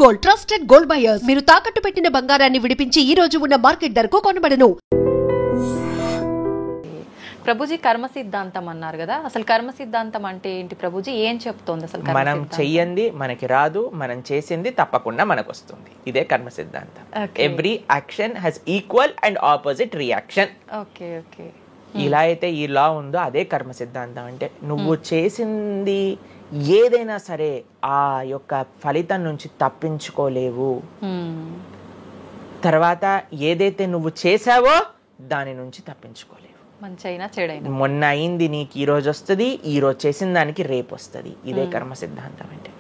Gold, trusted gold buyers. మీరు తాకట్టు పెట్టిన బంగారాన్ని విడిపించి ఈ రోజు ఉన్న మార్కెట్ ధరకు కొనబడను. ప్రభుజీ కర్మ సిద్ధాంతం అన్నారు కదా, అసలు కర్మ సిద్ధాంతం అంటే ఏంటి ప్రభుజీ? ఏం చెప్తోంది అసలు? మనం చెయ్యంది మనకి రాదు, మనం చేసింది తప్పకుండా మనకు వస్తుంది. ఇదే కర్మ సిద్ధాంతం. Every action has equal and opposite reaction. Okay okay. ఇలా అయితే ఈ లా ఉందో అదే కర్మ సిద్ధాంతం. అంటే నువ్వు చేసింది ఏదైనా సరే ఆ యొక్క ఫలితం నుంచి తప్పించుకోలేవు. తర్వాత ఏదైతే నువ్వు చేసావో దాని నుంచి తప్పించుకోలేవు. మంచైనా చెడైనా మొన్న అయింది నీకు ఈ రోజు వస్తుంది, ఈ రోజు చేసిన దానికి రేపు వస్తుంది. ఇదే కర్మ సిద్ధాంతం అంటే.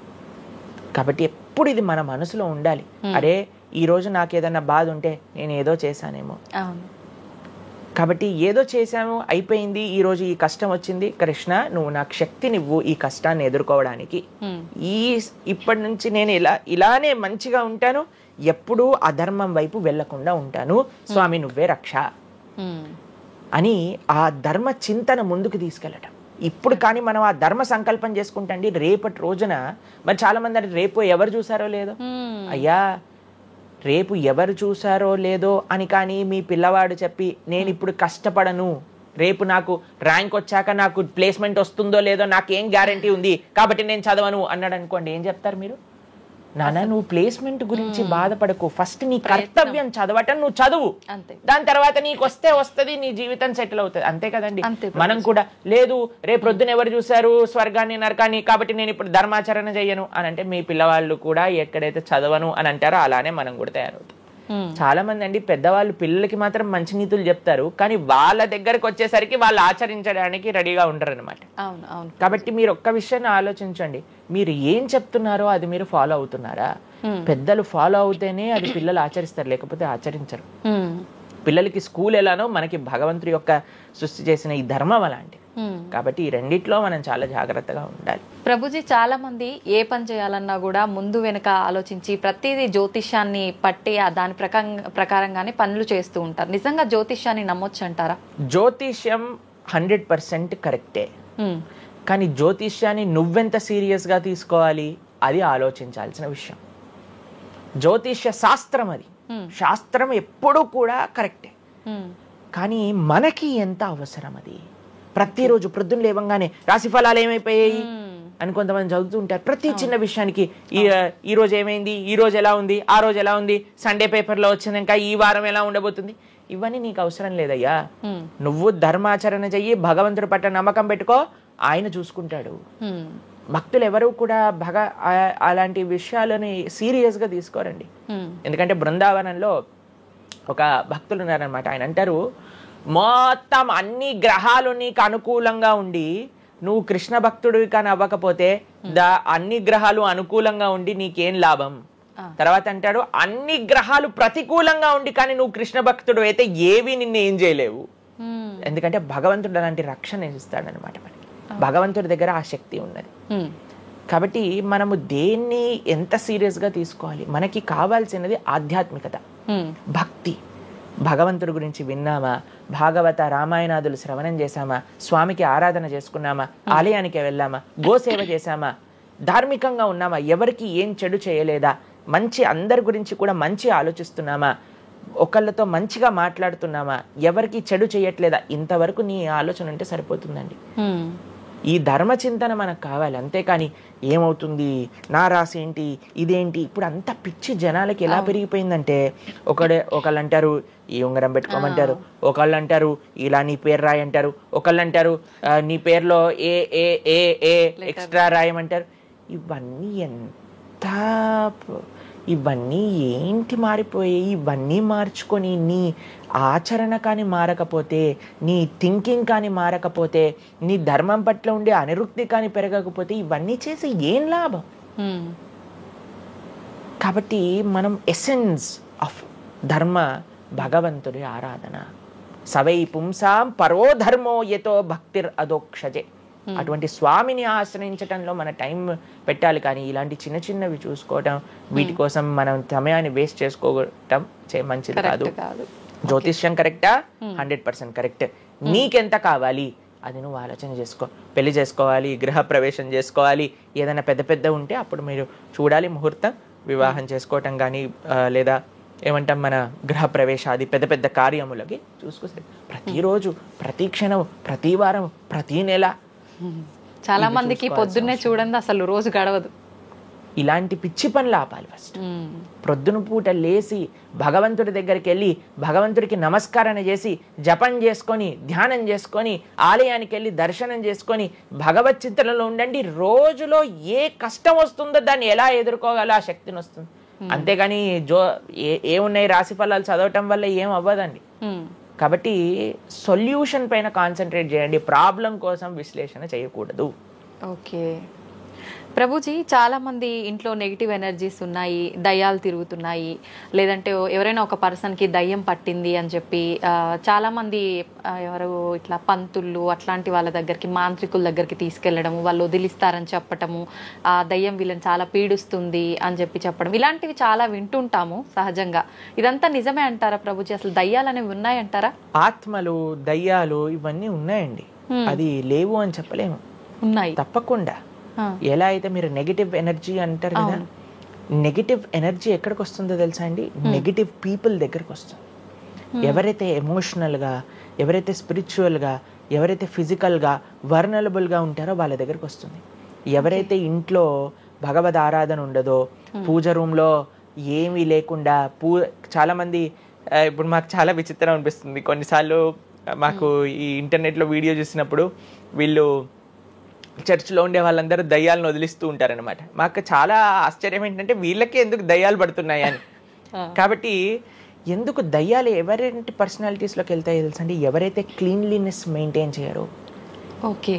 కాబట్టి ఎప్పుడు ఇది మన మనసులో ఉండాలి. అరే ఈ రోజు నాకు ఏదైనా బాధ ఉంటే నేను ఏదో చేశానేమో, కాబట్టి ఏదో చేశాము అయిపోయింది, ఈ రోజు ఈ కష్టం వచ్చింది, కృష్ణ నువ్వు నాకు శక్తినివ్వు ఈ కష్టాన్ని ఎదుర్కోవడానికి. ఇప్పటి నుంచి నేను ఇలానే మంచిగా ఉంటాను, ఎప్పుడూ అధర్మం వైపు వెళ్లకుండా ఉంటాను, స్వామి నువ్వే రక్ష అని ఆ ధర్మ చింతన ముందుకు తీసుకెళ్ళటం. ఇప్పుడు కానీ మనం ఆ ధర్మ సంకల్పం చేసుకుంటండి రేపటి రోజున. మరి చాలా మంది అంటే రేపు ఎవరు చూసారో లేదో, అయ్యా రేపు ఎవరు చూసారో లేదో అని కానీ మీ పిల్లవాడు చెప్పి నేను ఇప్పుడు కష్టపడను, రేపు నాకు ర్యాంక్ వచ్చాక నాకు ప్లేస్మెంట్ వస్తుందో లేదో నాకేం గ్యారంటీ ఉంది కాబట్టి నేను చదవను అన్నాడు అనుకోండి, ఏం చెప్తారు మీరు? నాన్న నువ్వు ప్లేస్మెంట్ గురించి బాధపడకు, ఫస్ట్ నీ కర్తవ్యం చదవటం నువ్వు చదువు, దాని తర్వాత నీకు వస్తే వస్తుంది, నీ జీవితం సెటిల్ అవుతుంది. అంతే కదండి. మనం కూడా లేదు రేపు ప్రొద్దున ఎవరు చూసారు స్వర్గాన్ని నరకాన్ని కాబట్టి నేను ఇప్పుడు ధర్మాచరణ చెయ్యను అని అంటే మీ పిల్లవాళ్ళు కూడా ఎక్కడైతే చదవను అని అంటారో అలానే మనం కూడా తయారవుతాం. చాలా మంది అండి పెద్దవాళ్ళు పిల్లలకి మాత్రం మంచి నీతులు చెప్తారు, కానీ వాళ్ళ దగ్గరకు వచ్చేసరికి వాళ్ళు ఆచరించడానికి రెడీగా ఉంటారు అనమాట. కాబట్టి మీరు ఒక్క విషయాన్ని ఆలోచించండి, మీరు ఏం చెప్తున్నారో అది మీరు ఫాలో అవుతున్నారా? పెద్దలు ఫాలో అవుతేనే అది పిల్లలు ఆచరిస్తారు, లేకపోతే ఆచరించరు. పిల్లలకి స్కూల్ ఎలానో మనకి భగవంతుడి యొక్క సృష్టి చేసిన ఈ ధర్మం అలాంటి. కాబట్టి ఈ రెండిట్లో మనం చాలా జాగ్రత్తగా ఉండాలి. ప్రభుజీ చాలా మంది ఏ పని చేయాలన్నా కూడా ముందు వెనక ఆలోచించి ప్రతిదీ జ్యోతిష్యాన్ని పట్టి దాని ప్రకారంగానే పనులు చేస్తూ ఉంటారు. నిజంగా జ్యోతిష్యాన్ని నమ్మొచ్చు అంటారా? జ్యోతిష్యం 100% కరెక్టే, కానీ జ్యోతిష్యాన్ని నువ్వెంత సీరియస్ గా తీసుకోవాలి అది ఆలోచించాల్సిన విషయం. జ్యోతిష్య శాస్త్రం అది, శాస్త్రం ఎప్పుడూ కూడా కరెక్టే, కానీ మనకి ఎంత అవసరం అది. ప్రతిరోజు ప్రొద్దున లేవంగానే రాశి ఫలాలు ఏమైపోయాయి అని కొంతమంది చదువుతూ ఉంటారు. ప్రతి చిన్న విషయానికి ఈ రోజు ఏమైంది, ఈ రోజు ఎలా ఉంది, ఆ రోజు ఎలా ఉంది, సండే పేపర్లో వచ్చింది, ఇంకా ఈ వారం ఎలా ఉండబోతుంది, ఇవన్నీ నీకు అవసరం లేదయ్యా. నువ్వు ధర్మాచరణ చెయ్యి, భగవంతుడి పట్ల నమ్మకం పెట్టుకో, ఆయన చూసుకుంటాడు. భక్తులు ఎవరు కూడా అలాంటి విషయాలని సీరియస్ గా తీసుకోరండి. ఎందుకంటే బృందావనంలో ఒక భక్తులు ఉన్నారనమాట. ఆయన అంటారు, మొత్తం అన్ని గ్రహాలు నీకు అనుకూలంగా ఉండి నువ్వు కృష్ణ భక్తుడివి కానీ అవ్వకపోతే అన్ని గ్రహాలు అనుకూలంగా ఉండి నీకేం లాభం. తర్వాత అంటాడు, అన్ని గ్రహాలు ప్రతికూలంగా ఉండి కానీ నువ్వు కృష్ణ భక్తుడు అయితే ఏవి నిన్ను ఏం చేయలేవు. ఎందుకంటే భగవంతుడు అలాంటి రక్షణ ఇస్తాడనమాట. మనకి భగవంతుడి దగ్గర ఆ శక్తి ఉన్నది. కాబట్టి మనము దేన్ని ఎంత సీరియస్ గా తీసుకోవాలి? మనకి కావాల్సినది ఆధ్యాత్మికత, భక్తి. భగవంతుడి గురించి విన్నామా, భాగవత రామాయణాదులు శ్రవణం చేశామా, స్వామికి ఆరాధన చేసుకున్నామా, ఆలయానికి వెళ్ళామా, గోసేవ చేశామా, ధార్మికంగా ఉన్నామా, ఎవరికి ఏం చెడు చేయలేదా, మంచి అందరి గురించి కూడా మంచి ఆలోచిస్తున్నామా, ఒకళ్ళతో మంచిగా మాట్లాడుతున్నామా, ఎవరికి చెడు చేయట్లేదా, ఇంతవరకు నీ ఆలోచన ఉంటే సరిపోతుందండి. ఈ ధర్మ చింతన మనకు కావాలి. అంతేకాని ఏమవుతుంది, నా రాసి ఏంటి, ఇదేంటి, ఇప్పుడు అంత పిచ్చి జనాలకి ఎలా పెరిగిపోయిందంటే ఒకళ్ళు అంటారు ఈ ఉంగరం పెట్టుకోమంటారు, ఒకళ్ళు అంటారు ఇలా నీ పేరు రాయి అంటారు, ఒకళ్ళు అంటారు నీ పేరులో ఏ ఏ ఏ ఏ ఎక్స్ట్రా రాయమంటారు. ఇవన్నీ ఏంటి మారిపోయాయి? ఇవన్నీ మార్చుకొని నీ ఆచరణ కానీ మారకపోతే, నీ థింకింగ్ కానీ మారకపోతే, నీ ధర్మం పట్ల ఉండే అనిరుక్తి కానీ పెరగకపోతే ఇవన్నీ చేసి ఏం లాభం? కాబట్టి మనం ఎసెన్స్ ఆఫ్ ధర్మ భగవంతుడి ఆరాధన. సవై పుంసాం పరో ధర్మో యతో భక్తిర్ అదోక్షజే. అటువంటి స్వామిని ఆశ్రయించటంలో మన టైం పెట్టాలి, కానీ ఇలాంటి చిన్న చిన్నవి చూసుకోవటం, వీటి కోసం మనం సమయాన్ని వేస్ట్ చేసుకోవటం మంచిది కాదు. జ్యోతిష్యం కరెక్టా? 100% కరెక్ట్. నీకెంత కావాలి అది నువ్వు ఆలోచన చేసుకో. పెళ్లి చేసుకోవాలి, గృహ ప్రవేశం చేసుకోవాలి, ఏదైనా పెద్ద పెద్ద ఉంటే అప్పుడు మీరు చూడాలి ముహూర్తం, వివాహం చేసుకోవటం కానీ లేదా ఏమంటాం మన గృహ ప్రవేశాది పెద్ద పెద్ద కార్యములకి చూసుకొస్తే ప్రతిరోజు, ప్రతి క్షణం, ప్రతి వారం, ప్రతి నెల చాలా మందికి పొద్దున్నే చూడండి అసలు రోజు గడవదు. ఇలాంటి పిచ్చి పనులు ఆపాలి. ఫస్ట్ ప్రొద్దున పూట లేచి భగవంతుడి దగ్గరికి వెళ్ళి భగవంతుడికి నమస్కారం చేసి జపం చేసుకొని ధ్యానం చేసుకొని ఆలయానికి వెళ్ళి దర్శనం చేసుకొని భగవత్ చింతనలో ఉండండి. రోజులో ఏ కష్టం వస్తుందో దాన్ని ఎలా ఎదుర్కోగల ఆ శక్తిని వస్తుంది. అంతేగాని ఏమున్నాయి రాశి ఫలాలు చదవటం వల్ల ఏం అవ్వదండి. కాబట్టి సొల్యూషన్ పైన కాన్సన్ట్రేట్ చేయండి, ప్రాబ్లం కోసం విశ్లేషణ చేయకూడదు. ఓకే ప్రభుజీ, చాలా మంది ఇంట్లో నెగిటివ్ ఎనర్జీస్ ఉన్నాయి, దయ్యాలు తిరుగుతున్నాయి, లేదంటే ఎవరైనా ఒక పర్సన్కి దయ్యం పట్టింది అని చెప్పి చాలా మంది ఎవరు ఇట్లా పంతుళ్ళు అట్లాంటి వాళ్ళ దగ్గరికి, మాంత్రికుల దగ్గరికి తీసుకెళ్లడము, వాళ్ళు వదిలిస్తారని చెప్పటము, ఆ దయ్యం వీళ్ళని చాలా పీడిస్తుంది అని చెప్పడం, ఇలాంటివి చాలా వింటుంటాము సహజంగా. ఇదంతా నిజమే అంటారా ప్రభుజీ? అసలు దయ్యాలు అనేవి ఉన్నాయంటారా? ఆత్మలు, దయ్యాలు ఇవన్నీ ఉన్నాయండి, అది లేవు అని చెప్పలేము. ఉన్నాయి తప్పకుండా. ఎలా అయితే మీరు నెగిటివ్ ఎనర్జీ అంటారు కదా, నెగిటివ్ ఎనర్జీ ఎక్కడికి వస్తుందో తెలుసా అండి? నెగిటివ్ పీపుల్ దగ్గరకు వస్తుంది. ఎవరైతే ఎమోషనల్గా, ఎవరైతే స్పిరిచువల్గా, ఎవరైతే ఫిజికల్గా వర్నలబుల్గా ఉంటారో వాళ్ళ దగ్గరకు వస్తుంది. ఎవరైతే ఇంట్లో భగవద్ ఆరాధన ఉండదో, పూజ రూమ్లో ఏమీ లేకుండా చాలామంది ఇప్పుడు మాకు చాలా విచిత్రం అనిపిస్తుంది కొన్నిసార్లు. మాకు ఈ ఇంటర్నెట్లో వీడియో చూసినప్పుడు వీళ్ళు చర్చ్లో ఉండే వాళ్ళందరూ దయ్యాలను వదిలిస్తూ ఉంటారనమాట. మాకు చాలా ఆశ్చర్యం ఏంటంటే వీళ్ళకే ఎందుకు దయ్యాలు పడుతున్నాయి అని. కాబట్టి ఎందుకు దయ్యాలు ఎవరైనా పర్సనాలిటీస్లోకి వెళ్తాయో తెలుసండి? ఎవరైతే క్లీన్లీనెస్ మెయింటైన్ చేయరో, ఓకే,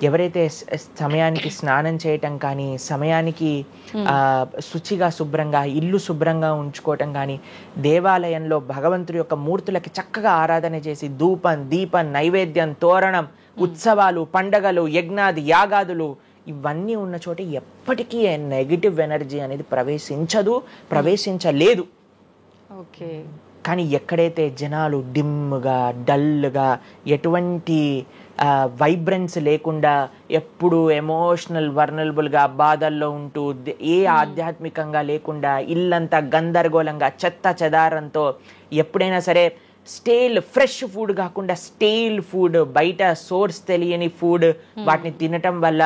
ఎవరైతే సమయానికి స్నానం చేయటం కానీ, సమయానికి శుచిగా శుభ్రంగా ఇల్లు శుభ్రంగా ఉంచుకోవటం కానీ, దేవాలయంలో భగవంతుడి యొక్క మూర్తులకి చక్కగా ఆరాధన చేసి ధూపం, దీపం, నైవేద్యం, తోరణం, ఉత్సవాలు, పండగలు, యజ్ఞాది యాగాదులు ఇవన్నీ ఉన్న చోట ఎప్పటికీ నెగిటివ్ ఎనర్జీ అనేది ప్రవేశించలేదు. ఓకే. కానీ ఎక్కడైతే జనాలు డిమ్గా, డల్గా, ఎటువంటి వైబ్రెన్స్ లేకుండా ఎప్పుడు ఎమోషనల్ వర్నలబుల్గా బాధల్లో ఉంటూ, ఏ ఆధ్యాత్మికంగా లేకుండా, ఇల్లంతా గందరగోళంగా చెత్త చెదారంతో, ఎప్పుడైనా సరే ఫ్రెష్ ఫుడ్ కాకుండా స్టేల్ ఫుడ్, బయట సోర్స్ తెలియని ఫుడ్ వాటిని తినటం వల్ల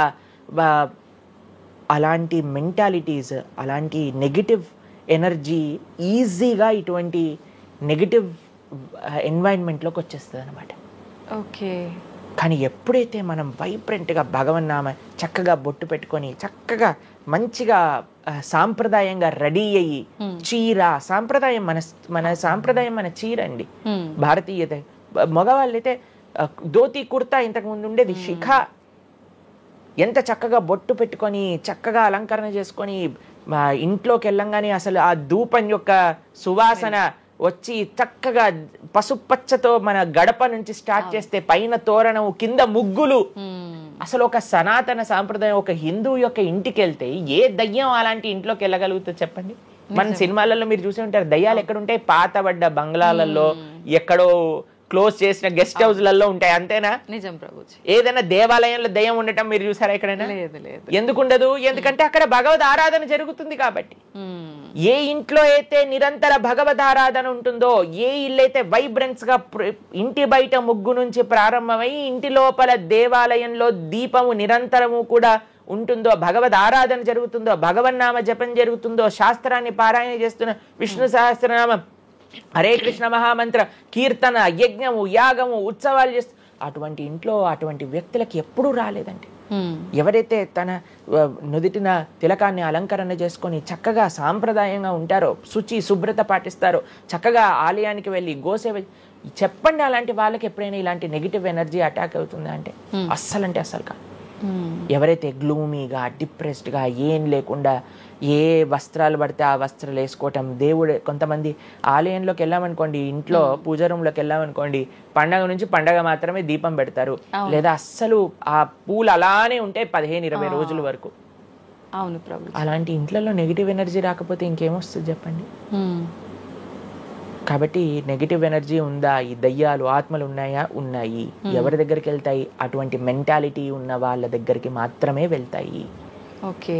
అలాంటి మెంటాలిటీస్, అలాంటి నెగిటివ్ ఎనర్జీ ఈజీగా ఇటువంటి నెగిటివ్ ఎన్వైరన్మెంట్లోకి వచ్చేస్తుంది అనమాట. ఓకే. కానీ ఎప్పుడైతే మనం వైబ్రెంట్గా భగవన్నామ చక్కగా బొట్టు పెట్టుకొని చక్కగా మంచిగా సాంప్రదాయంగా రెడీ అయ్యి, చీర సాంప్రదాయం, మన సాంప్రదాయం మన చీర అండి, భారతీయత. మగవాళ్ళైతే ధోతి కుర్తా ఇంతకు ముందు ఉండేది, శిఖ. ఎంత చక్కగా బొట్టు పెట్టుకొని చక్కగా అలంకరణ చేసుకొని ఇంట్లోకి వెళ్ళంగానే అసలు ఆ ధూపం యొక్క సువాసన వచ్చి చక్కగా పసుపచ్చతో మన గడప నుంచి స్టార్ట్ చేస్తే పైన తోరణం, కింద ముగ్గులు. అసలు ఒక సనాతన సాంప్రదాయం, ఒక హిందూ యొక్క ఇంటికి వెళ్తే ఏ దయ్యం అలాంటి ఇంట్లోకి వెళ్ళగలుగుతుంది చెప్పండి? మన సినిమాలలో మీరు చూసి ఉంటారు, దయ్యాలు ఎక్కడుంటాయి? పాతబడ్డ బంగ్లాలలో, ఎక్కడో క్లోజ్ చేసిన గెస్ట్ హౌస్లలో ఉంటాయి, అంతేనా? నిజం ప్రభుజీ. ఏదైనా దేవాలయంలో దయ్యం ఉండటం మీరు చూసారా ఎక్కడైనా? లేదు. ఎందుకు ఉండదు? ఎందుకంటే అక్కడ భగవద్ ఆరాధన జరుగుతుంది కాబట్టి. ఏ ఇంట్లో అయితే నిరంతర భగవద్ ఆరాధన ఉంటుందో, ఏ ఇల్లు అయితే వైబ్రెన్స్ గా ఇంటి బయట ముగ్గు నుంచి ప్రారంభమై ఇంటి లోపల దేవాలయంలో దీపము నిరంతరము కూడా ఉంటుందో, భగవద్ ఆరాధన జరుగుతుందో, భగవన్నామ జపం జరుగుతుందో, శాస్త్రాన్ని పారాయణ చేస్తున్న విష్ణు సహస్రనామం, హరే కృష్ణ మహామంత్ర కీర్తన, యజ్ఞము, యాగము, ఉత్సవాలు చేస్తూ, అటువంటి ఇంట్లో అటువంటి వ్యక్తులకి ఎప్పుడూ రాలేదండి. ఎవరైతే తన నుదిటిన తిలకాన్ని అలంకరణ చేసుకొని చక్కగా సాంప్రదాయంగా ఉంటారో, శుచి శుభ్రత పాటిస్తారో, చక్కగా ఆలయానికి వెళ్ళి గోసేవ, చెప్పండి అలాంటి వాళ్ళకి ఎప్పుడైనా ఇలాంటి నెగిటివ్ ఎనర్జీ అటాక్ అవుతుందా అంటే అస్సలు కాదు. ఎవరైతే గ్లూమీగా, డిప్రెస్డ్గా, ఏం లేకుండా ఏ వస్త్రాలు పడితే ఆ వస్త్రాలు వేసుకోవటం, దేవుడు కొంతమంది ఆలయంలోకి వెళ్ళామనుకోండి, ఇంట్లో పూజ రూమ్లోకి వెళ్ళామనుకోండి, పండగ నుంచి పండగ మాత్రమే దీపం పెడతారు, లేదా అస్సలు ఆ పూలు అలానే ఉంటాయి 15-20 రోజుల వరకు. అవును ప్రభు. అలాంటి ఇంట్లలో నెగిటివ్ ఎనర్జీ రాకపోతే ఇంకేమొస్తుంది చెప్పండి? కాబట్టి నెగిటివ్ ఎనర్జీ ఉందా? ఈ దయ్యాలు, ఆత్మలు ఉన్నాయా? ఉన్నాయి. ఎవరి దగ్గరికి వెళ్తాయి? అటువంటి మెంటాలిటీ ఉన్న వాళ్ళ దగ్గరికి మాత్రమే వెళ్తాయి. ఓకే.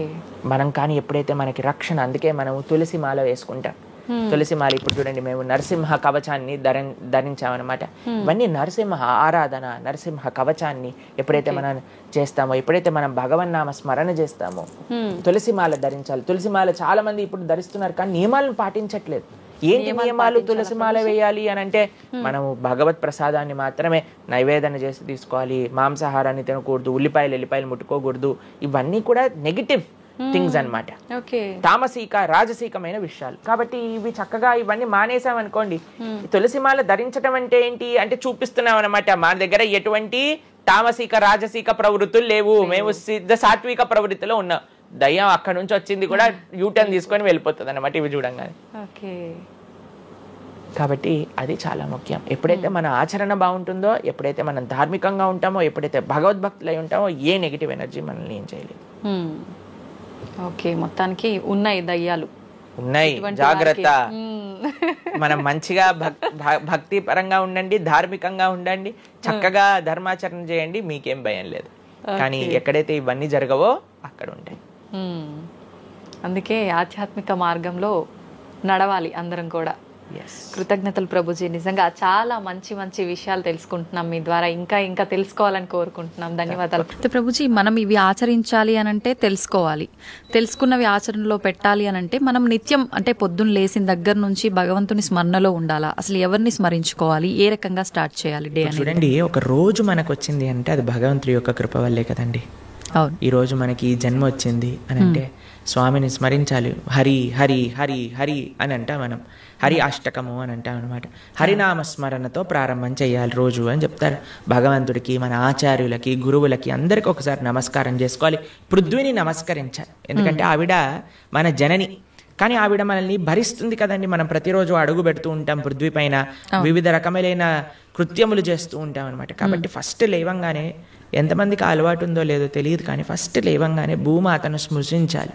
మనం కానీ ఎప్పుడైతే మనకి రక్షణ, అందుకే మనం తులసి మాల వేసుకుంటాం. తులసి మాల ఇప్పుడు చూడండి, మేము నరసింహ కవచాన్ని ధరించామన్నమాట. ఇవన్నీ నరసింహ ఆరాధన, నరసింహ కవచాన్ని ఎప్పుడైతే మనం చేస్తామో, ఎప్పుడైతే మనం భగవన్నామ స్మరణ చేస్తామో, తులసి మాల ధరించాలి. తులసి మాల చాలా మంది ఇప్పుడు ధరిస్తున్నారు కానీ నియమాలను పాటించట్లేదు. ఏంటి నియమాలు? తులసి మాల వేయాలి అని అంటే మనము భగవత్ ప్రసాదాన్ని మాత్రమే నైవేదన చేసి తీసుకోవాలి, మాంసాహారాన్ని తినకూడదు, ఎల్లిపాయలు ముట్టుకోకూడదు. ఇవన్నీ కూడా నెగిటివ్ థింగ్స్ అన్నమాట, తామసిక రాజసికమైన విషయాలు. కాబట్టి ఇవి చక్కగా ఇవన్నీ మానేసామనుకోండి. తులసిమాల ధరించడం అంటే ఏంటి అంటే చూపిస్తున్నాం అనమాట, మన దగ్గర ఎటువంటి తామసిక రాజసిక ప్రవృత్తులు లేవు, మేము సిద్ధ సాత్విక ప్రవృత్తిలో ఉన్నాం. దయ్యం అక్కడ నుంచి వచ్చింది కూడా యూటర్న్ తీసుకొని వెళ్ళిపోతుంది అన్నమాట ఇవి చూడంగానే. కాబట్టి అది చాలా ముఖ్యం. ఎప్పుడైతే మన ఆచరణ బాగుంటుందో, ఎప్పుడైతే మనం ధార్మికంగా ఉంటామో, ఎప్పుడైతే భగవద్భక్తులై ఉంటామో, ఏ నెగిటివ్ ఎనర్జీ మనల్ని ఏం చేయలేదు. ఓకే, మొత్తానికి ఉన్నాయి దయ్యాలు, ఉన్నాయి, జాగ్రత్త. మనం మంచిగా భక్తి పరంగా ఉండండి, ధార్మికంగా ఉండండి, చక్కగా ధర్మాచరణ చేయండి, మీకేం భయం లేదు. కానీ ఎక్కడైతే ఇవన్నీ జరగవో అక్కడ ఉంటాయి. అందుకే ఆధ్యాత్మిక మార్గంలో నడవాలి అందరం కూడా. కృతజ్ఞతలు ప్రభుజీ, నిజంగా చాలా మంచి మంచి విషయాలు తెలుసుకుంటున్నాం మీ ద్వారా, ఇంకా ఇంకా తెలుసుకోవాలని కోరుకుంటున్నాం. ధన్యవాదాలు. ప్రభుజీ, మనం ఇవి ఆచరించాలి అని అంటే తెలుసుకోవాలి, తెలుసుకున్నవి ఆచరణలో పెట్టాలి అని అంటే మనం నిత్యం అంటే పొద్దున్న లేచిన దగ్గర నుంచి భగవంతుని స్మరణలో ఉండాలా? అసలు ఎవరిని స్మరించుకోవాలి, ఏ రకంగా స్టార్ట్ చేయాలి డే? చూడండి, ఒక రోజు మనకు వచ్చింది అంటే అది భగవంతుడి యొక్క కృప వల్లే కదండి. అవును, ఈ రోజు మనకి జన్మ వచ్చింది అని అంటే స్వామిని స్మరించాలి. హరి హరి హరి హరి అని అంటాం మనం, హరి అష్టకము అని అంటాం అనమాట. హరినామ స్మరణతో ప్రారంభం చేయాలి రోజు అని చెప్తారు. భగవంతుడికి, మన ఆచార్యులకి, గురువులకి అందరికి ఒకసారి నమస్కారం చేసుకోవాలి. పృథ్వీని నమస్కరించాలి, ఎందుకంటే ఆవిడ మన జనని. కానీ ఆవిడ మనల్ని భరిస్తుంది కదండి. మనం ప్రతిరోజు అడుగు పెడుతూ ఉంటాం పృథ్వీ పైన, వివిధ రకములైన కృత్యములు చేస్తూ ఉంటాం అనమాట. కాబట్టి ఫస్ట్ లేవంగానే, ఎంతమందికి అలవాటు ఉందో లేదో తెలియదు కానీ ఫస్ట్ లేవంగానే భూమాతను స్మృశించాలి.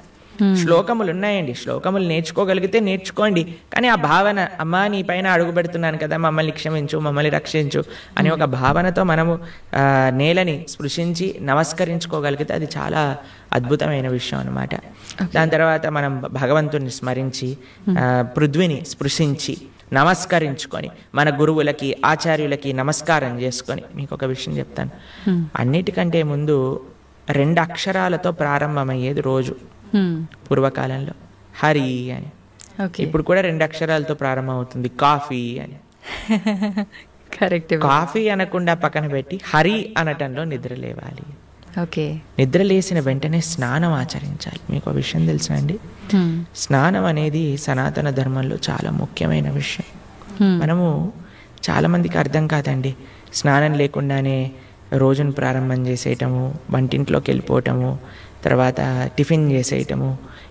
శ్లోకములు ఉన్నాయండి, శ్లోకములు నేర్చుకోగలిగితే నేర్చుకోండి. కానీ ఆ భావన, అమ్మా నీ పైన అడుగు పెడుతున్నాను కదా, మమ్మల్ని క్షమించు, మమ్మల్ని రక్షించు అనే ఒక భావనతో మనము నేలని స్పృశించి నమస్కరించుకోగలిగితే అది చాలా అద్భుతమైన విషయం అనమాట. దాని తర్వాత మనం భగవంతుని స్మరించి పృథ్వీని స్పృశించి నమస్కరించుకొని మన గురువులకి, ఆచార్యులకి నమస్కారం చేసుకొని, మీకు ఒక విషయం చెప్తాను. అన్నిటికంటే ముందు 2 అక్షరాలతో ప్రారంభమయ్యేది రోజు పూర్వకాలంలో, హరి అని. ఇప్పుడు కూడా 2 అక్షరాలతో ప్రారంభం అవుతుంది, కాఫీ అని. కరెక్ట్. కాఫీ అనకుండా పక్కన పెట్టి హరి అనటంలో నిద్ర లేవాలి. ఓకే, నిద్ర లేసిన వెంటనే స్నానం ఆచరించాలి. మీకు ఒక విషయం తెలుసా అండి, స్నానం అనేది సనాతన ధర్మంలో చాలా ముఖ్యమైన విషయం. మనము చాలా మందికి అర్థం కాదండి, స్నానం లేకుండానే రోజును ప్రారంభం చేసేయటము, వంటింట్లోకి వెళ్ళిపోవటము, తర్వాత టిఫిన్ చేసేయటము,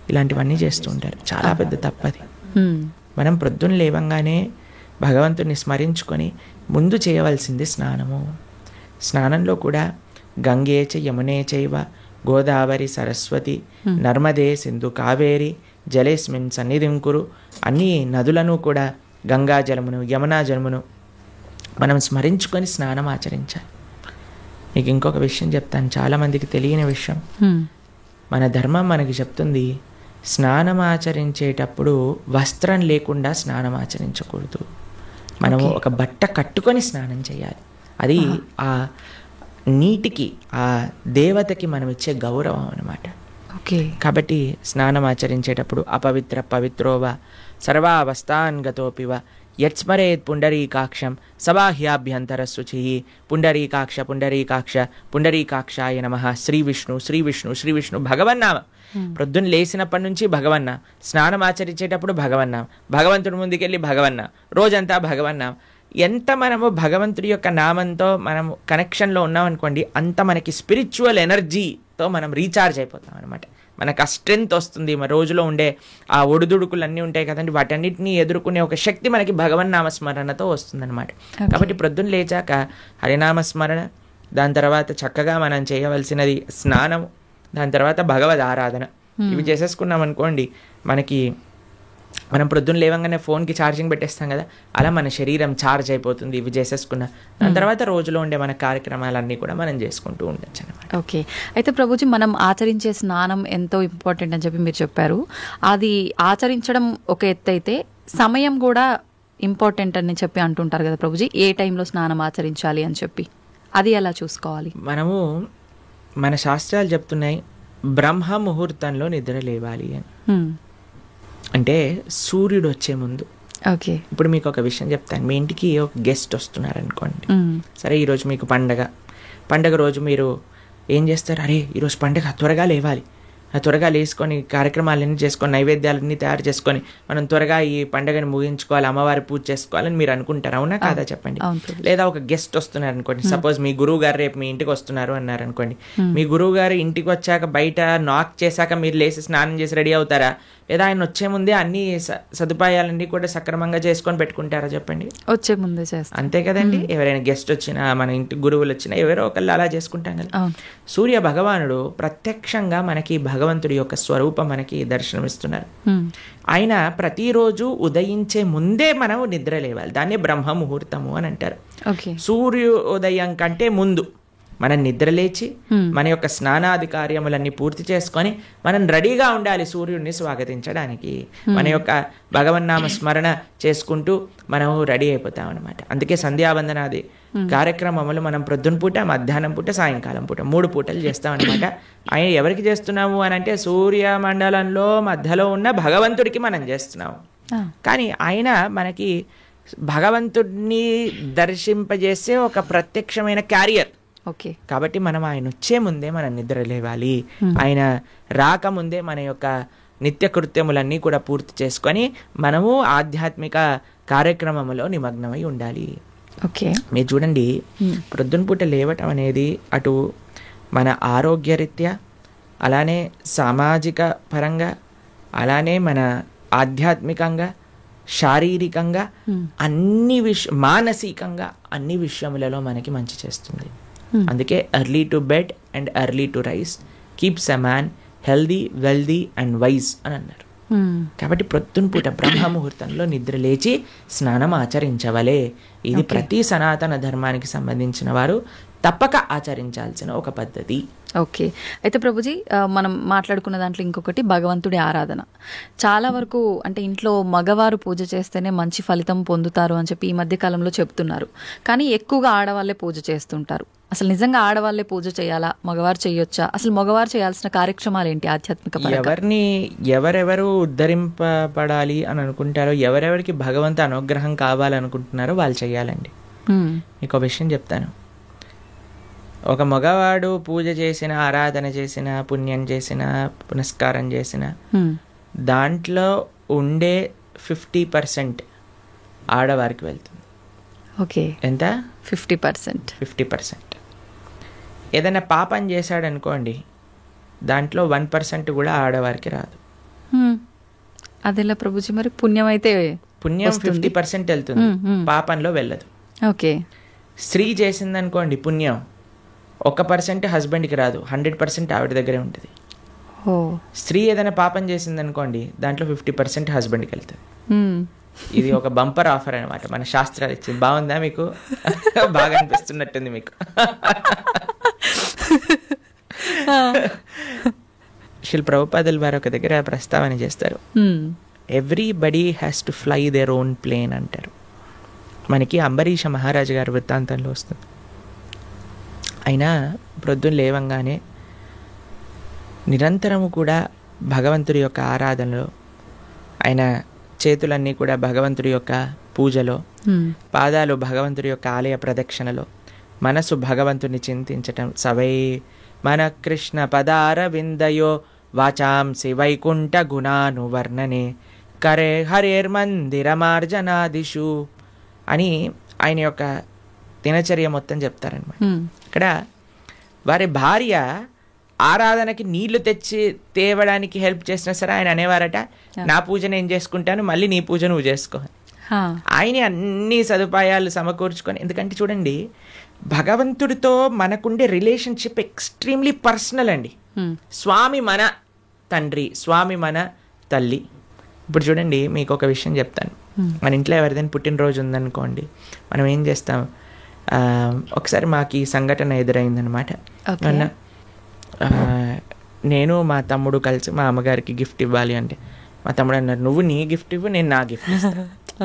ఇలాంటివన్నీ చేస్తూ ఉంటారు. చాలా పెద్ద తప్పది. మనం ప్రొద్దున లేవంగానే భగవంతుని స్మరించుకొని ముందు చేయవలసింది స్నానము. స్నానంలో కూడా గంగే చ యమునే చైవ గోదావరి సరస్వతి నర్మదే సింధు కావేరి జలేస్మిన్ సన్నిధిం కురు, అన్ని నదులను కూడా గంగా జలమును, యమునా జలమును మనం స్మరించుకొని స్నానం ఆచరించాలి. మీకు ఇంకొక విషయం చెప్తాను, చాలామందికి తెలియని విషయం. మన ధర్మం మనకి చెప్తుంది, స్నానం ఆచరించేటప్పుడు వస్త్రం లేకుండా స్నానం ఆచరించకూడదు. మనము ఒక బట్ట కట్టుకొని స్నానం చేయాలి. అది ఆ నీటికి, ఆ దేవతకి మనం ఇచ్చే గౌరవం అన్నమాట. కాబట్టి స్నానం ఆచరించేటప్పుడు అపవిత్ర పవిత్రోవ సర్వావస్థాన్ గతోపివ యత్స్మరేత్ పుండరీకాక్షం సబాహ్యాభ్యంతర శుచి పుండరీకాక్ష పుండరీకాక్ష పుండరీకాక్షాయ నమః. శ్రీ విష్ణు శ్రీ విష్ణు శ్రీ విష్ణు భగవన్నామ. ప్రొద్దున లేచినప్పటి నుంచి భగవన్న, స్నానం ఆచరించేటప్పుడు భగవన్న, భగవంతుడి ముందుకెళ్ళి భగవన్న, రోజంతా భగవన్న. ఎంత మనము భగవంతుడి యొక్క నామంతో మనము కనెక్షన్లో ఉన్నామనుకోండి, అంత మనకి స్పిరిచువల్ ఎనర్జీతో మనం రీఛార్జ్ అయిపోతాం అనమాట. మనకు ఆ స్ట్రెంగ్త్ వస్తుంది. మన రోజులో ఉండే ఆ ఒడిదుడుకులు అన్నీ ఉంటాయి కదండి, వాటన్నిటిని ఎదుర్కొనే ఒక శక్తి మనకి భగవన్నామస్మరణతో వస్తుందన్నమాట. కాబట్టి ప్రొద్దున లేచాక హరినామస్మరణ, దాని తర్వాత చక్కగా మనం చేయవలసినది స్నానము, దాని తర్వాత భగవద్ ఆరాధన. ఇవి చేసేసుకున్నాం అనుకోండి, మనకి మనం ప్రొద్దున లేవంగానే ఫోన్కి ఛార్జింగ్ పెట్టేస్తాం కదా, అలా మన శరీరం ఛార్జ్ అయిపోతుంది ఇవి చేసేసుకున్న దాని తర్వాత రోజులో ఉండే మన కార్యక్రమాలన్నీ కూడా మనం చేసుకుంటూ ఉండొచ్చు అనమాట. ఓకే. అయితే ప్రభుజీ, మనం ఆచరించే స్నానం ఎంతో ఇంపార్టెంట్ అని చెప్పి మీరు చెప్పారు. అది ఆచరించడం ఒక ఎత్తు అయితే సమయం కూడా ఇంపార్టెంట్ అని చెప్పి అంటుంటారు కదా ప్రభుజీ, ఏ టైంలో స్నానం ఆచరించాలి అని చెప్పి, అది ఎలా చూసుకోవాలి? మనము మన శాస్త్రాలు చెప్తున్నాయి బ్రహ్మ ముహూర్తంలో నిద్ర లేవాలి అని. అంటే సూర్యుడు వచ్చే ముందు. ఓకే. ఇప్పుడు మీకు ఒక విషయం చెప్తాను. మీ ఇంటికి ఒక గెస్ట్ వస్తున్నారు అనుకోండి, సరే ఈరోజు మీకు పండగ రోజు మీరు ఏం చేస్తారు, అరే ఈరోజు పండగ త్వరగా లేవాలి, త్వరగా లేసుకొని కార్యక్రమాలన్నీ చేసుకొని నైవేద్యాలన్నీ తయారు చేసుకొని మనం త్వరగా ఈ పండుగని ముగించుకోవాలి, అమ్మవారి పూజ చేసుకోవాలని మీరు అనుకుంటారు, అవునా కాదా చెప్పండి. లేదా ఒక గెస్ట్ వస్తున్నారు అనుకోండి, సపోజ్ మీ గురువు గారు రేపు మీ ఇంటికి వస్తున్నారు అన్నారు అనుకోండి, మీ గురువు గారు ఇంటికి వచ్చాక బయట నాక్ చేశాక మీరు లేచి స్నానం చేసి రెడీ అవుతారా, లేదా ఆయన వచ్చే ముందే అన్ని సదుపాయాలన్నీ కూడా సక్రమంగా చేసుకొని పెట్టుకుంటారా చెప్పండి? వచ్చే ముందే చేస్తాం, అంతే కదండి. ఎవరైనా గెస్ట్ వచ్చినా మన ఇంటి గురువులు వచ్చినా ఎవరో ఒకళ్ళు అలా చేసుకుంటాం కదా. సూర్య భగవానుడు ప్రత్యక్షంగా మనకి భగవంతుడి యొక్క స్వరూపం మనకి దర్శనమిస్తున్నారు. ఆయన ప్రతిరోజు ఉదయించే ముందే మనం నిద్ర లేవాలి, దాన్ని బ్రహ్మ ముహూర్తము అని అంటారు. సూర్యోదయం కంటే ముందు మనం నిద్రలేచి మన యొక్క స్నానాది కార్యములన్నీ పూర్తి చేసుకొని మనం రెడీగా ఉండాలి సూర్యుడిని స్వాగతించడానికి. మన యొక్క భగవన్నామ స్మరణ చేసుకుంటూ మనం రెడీ అయిపోతాం అనమాట. అందుకే సంధ్యావందనాది కార్యక్రమములు మనం ప్రొద్దున పూట, మధ్యాహ్నం పూట, సాయంకాలం పూట 3 పూటలు చేస్తాం అనమాట. ఆయన ఎవరికి చేస్తున్నాము అని అంటే సూర్యమండలంలో మధ్యలో ఉన్న భగవంతుడికి మనం చేస్తున్నాము. కానీ ఆయన మనకి భగవంతుడిని దర్శింపజేసే ఒక ప్రత్యక్షమైన క్యారియర్. ఓకే. కాబట్టి మనం ఆయన వచ్చే ముందే మనం నిద్ర లేవాలి, ఆయన రాకముందే మన యొక్క నిత్య కృత్యములన్నీ కూడా పూర్తి చేసుకొని మనము ఆధ్యాత్మిక కార్యక్రమంలో నిమగ్నమై ఉండాలి. ఓకే. మీరు చూడండి, ప్రొద్దున పూట లేవటం అనేది అటు మన ఆరోగ్యరీత్యా, అలానే సామాజిక పరంగా, అలానే మన ఆధ్యాత్మికంగా, శారీరకంగా, అన్ని మానసికంగా అన్ని విషయములలో మనకి మంచి చేస్తుంది. అందుకే early to bed and early to rice keeps a man healthy, wealthy and wise అని అన్నారు. కాబట్టి ప్రొద్దున పూట బ్రహ్మ ముహూర్తంలో నిద్ర లేచి స్నానం ఆచరించవలే. ఇది ప్రతి సనాతన ధర్మానికి సంబంధించిన వారు తప్పక ఆచరించాల్సిన ఒక పద్ధతి. ఓకే. అయితే ప్రభుజీ, మనం మాట్లాడుకున్న దాంట్లో ఇంకొకటి భగవంతుడి ఆరాధన. చాలా వరకు అంటే ఇంట్లో మగవారు పూజ చేస్తేనే మంచి ఫలితం పొందుతారు అని చెప్పి ఈ మధ్య కాలంలో చెప్తున్నారు. కానీ ఎక్కువగా ఆడవాళ్ళే పూజ చేస్తుంటారు. అసలు నిజంగా ఆడవాళ్ళే పూజ చేయాలా, మగవారు చేయొచ్చా? అసలు మగవారు చేయాల్సిన కార్యక్రమాలు ఏంటి ఆధ్యాత్మిక? ఎవరెవరు ఉద్ధరింపబడాలి అని అనుకుంటారో, ఎవరెవరికి భగవంతు అనుగ్రహం కావాలనుకుంటున్నారో వాళ్ళు చేయాలండి. మీకు విషయం చెప్తాను. ఒక మగవాడు పూజ చేసిన, ఆరాధన చేసిన, పుణ్యం చేసిన, పునస్కారం చేసిన దాంట్లో ఉండే 50% ఆడవారికి వెళ్తుంది. ఓకే. ఎంత? 50%. 50%. ఏదైనా పాపం చేశాడు అనుకోండి, దాంట్లో 1% కూడా ఆడవారికి రాదు. అదెలా ప్రభుజీ? మరి పుణ్యం అయితే పుణ్యం 50% వెళ్తుంది, పాపంలో వెళ్ళదు. ఓకే. స్త్రీ చేసిందనుకోండి పుణ్యం 1% హస్బెండ్కి రాదు, 100% ఆవిడ దగ్గరే ఉంటుంది. స్త్రీ ఏదైనా పాపం చేసిందనుకోండి, దాంట్లో 50% హస్బెండ్కి వెళ్తుంది. ఇది ఒక బంపర్ ఆఫర్ అనమాట, మన శాస్త్రాలు ఇచ్చింది. బాగుందా మీకు? బాగా అనిపిస్తున్నట్టుంది మీకు. శ్రీ ప్రభుపాదుల వారు ఒక దగ్గర ప్రస్తావన చేస్తారు, everybody has to fly their own plane అంటారు. మనకి అంబరీష మహారాజు గారి వృత్తాంతంలో వస్తుంది. అయినా ప్రొద్దున లేవంగానే నిరంతరము కూడా భగవంతుడి యొక్క ఆరాధనలో, ఆయన చేతులన్నీ కూడా భగవంతుడి యొక్క పూజలో, పాదాలు భగవంతుడి యొక్క ఆలయ ప్రదక్షిణలో, మనసు భగవంతుని చింతించటం. సవై మన కృష్ణ పదార విందయో వాచాంసి వైకుంఠ గుణాను వర్ణనే కరే హరేర్మందిరమార్జనాదిషు అని ఆయన యొక్క దినచర్య మొత్తం చెప్తారనమాట. ఇక్కడ వారి భార్య ఆరాధనకి నీళ్లు తేవడానికి హెల్ప్ చేసినా సరే ఆయన అనేవారట, నా పూజ నేను చేసుకుంటాను, మళ్ళీ నీ పూజ నువ్వు చేసుకో. ఆయన అన్ని సదుపాయాలు సమకూర్చుకొని, ఎందుకంటే చూడండి భగవంతుడితో మనకుండే రిలేషన్షిప్ ఎక్స్ట్రీమ్లీ పర్సనల్ అండి. స్వామి మన తండ్రి, స్వామి మన తల్లి, ఇప్పుడు చూడండి, మీకు ఒక విషయం చెప్తాను. మన ఇంట్లో ఎవరిదైనా పుట్టినరోజు ఉందనుకోండి, మనం ఏం చేస్తాం, ఒకసారి మాకు ఈ సంఘటన ఎదురైందనమాట. నేను మా తమ్ముడు కలిసి మా అమ్మగారికి గిఫ్ట్ ఇవ్వాలి అంటే మా తమ్ముడు అన్నారు, నువ్వు నీ గిఫ్ట్ ఇవ్వు, నేను నా గిఫ్ట్ ఇస్తాను.